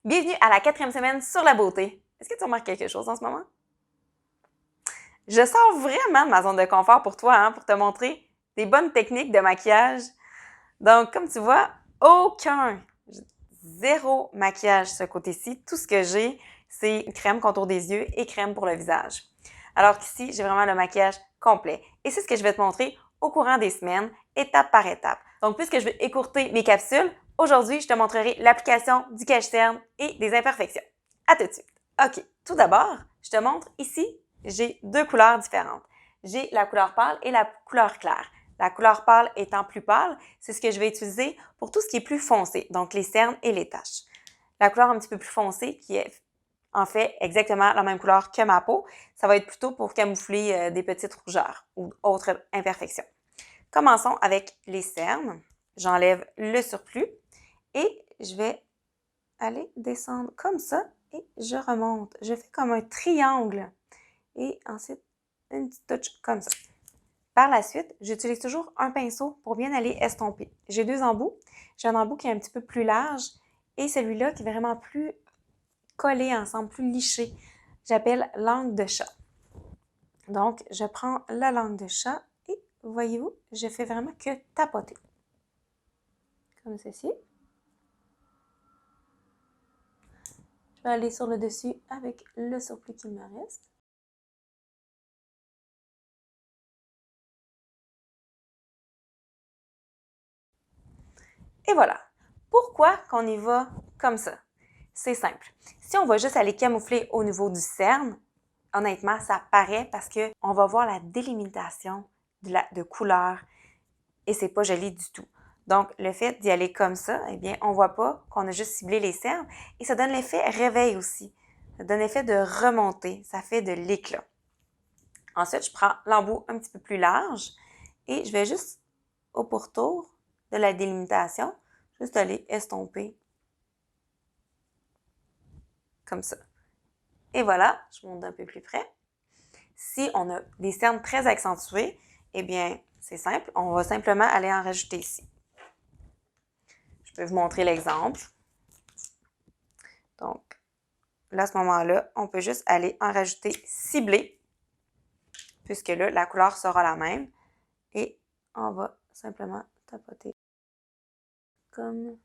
Bienvenue à la 4e semaine sur la beauté. Est-ce que tu remarques quelque chose en ce moment? Je sors vraiment de ma zone de confort pour toi, pour te montrer des bonnes techniques de maquillage. Donc, comme tu vois, zéro maquillage ce côté-ci. Tout ce que j'ai, c'est crème contour des yeux et crème pour le visage. Alors qu'ici, j'ai vraiment le maquillage complet. Et c'est ce que je vais te montrer au courant des semaines, étape par étape. Donc, puisque je vais écourter mes capsules, aujourd'hui, je te montrerai l'application du cache-cerne et des imperfections. À tout de suite. OK. Tout d'abord, je te montre ici, j'ai deux couleurs différentes. J'ai la couleur pâle et la couleur claire. La couleur pâle étant plus pâle, c'est ce que je vais utiliser pour tout ce qui est plus foncé, donc les cernes et les taches. La couleur un petit peu plus foncée, qui est en fait exactement la même couleur que ma peau, ça va être plutôt pour camoufler des petites rougeurs ou autres imperfections. Commençons avec les cernes. J'enlève le surplus et je vais aller descendre comme ça et je remonte. Je fais comme un triangle et ensuite une petite touche comme ça. Par la suite, j'utilise toujours un pinceau pour bien aller estomper. J'ai deux embouts. J'ai un embout qui est un petit peu plus large et celui-là qui est vraiment plus collé ensemble, plus liché. J'appelle langue de chat. Donc, je prends la langue de chat et voyez-vous, je fais vraiment que tapoter. Comme ceci. Je vais aller sur le dessus avec le surplus qu'il me reste. Et voilà. Pourquoi qu'on y va comme ça? C'est simple. Si on va juste aller camoufler au niveau du cerne, honnêtement, ça paraît parce qu'on va voir la délimitation de couleur et c'est pas joli du tout. Donc, le fait d'y aller comme ça, eh bien, on voit pas qu'on a juste ciblé les cernes et ça donne l'effet réveil aussi. Ça donne l'effet de remontée. Ça fait de l'éclat. Ensuite, je prends l'embout un petit peu plus large et je vais juste au pourtour de la délimitation, juste aller estomper comme ça. Et voilà, je monte un peu plus près. Si on a des cernes très accentuées, eh bien, c'est simple, on va simplement aller en rajouter ici. Je peux vous montrer l'exemple. Donc, là, à ce moment-là, on peut juste aller en rajouter ciblé, puisque là, la couleur sera la même. Et on va simplement tapoter comme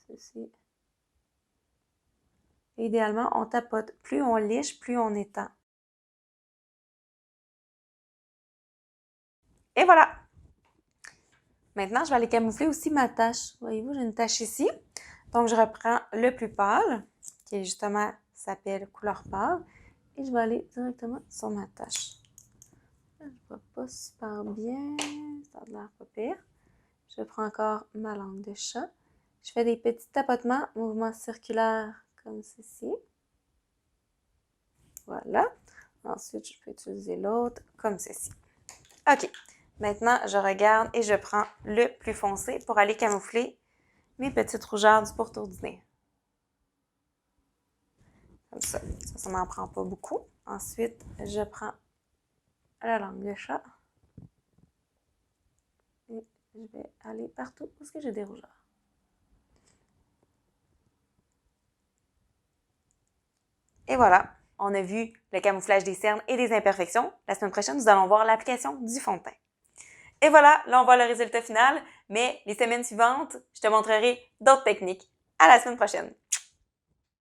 ceci. Et idéalement, on tapote. Plus on liche, plus on étend. Et voilà! Maintenant, je vais aller camoufler aussi ma tache. Voyez-vous, j'ai une tache ici. Donc, je reprends le plus pâle, qui est justement s'appelle couleur pâle, et je vais aller directement sur ma tache. Je ne vois pas super bien, ça a l'air pas pire. Je prends encore ma langue de chat. Je fais des petits tapotements, mouvements circulaires comme ceci. Voilà. Ensuite, je peux utiliser l'autre comme ceci. OK. Maintenant, je regarde et je prends le plus foncé pour aller camoufler mes petites rougeurs du pourtour du nez. Comme ça. Ça n'en prend pas beaucoup. Ensuite, je prends la langue de chat. Et je vais aller partout où j'ai des rougeurs. Et voilà, on a vu le camouflage des cernes et des imperfections. La semaine prochaine, nous allons voir l'application du fond de teint. Et voilà, là, on voit le résultat final, mais les semaines suivantes, je te montrerai d'autres techniques. À la semaine prochaine!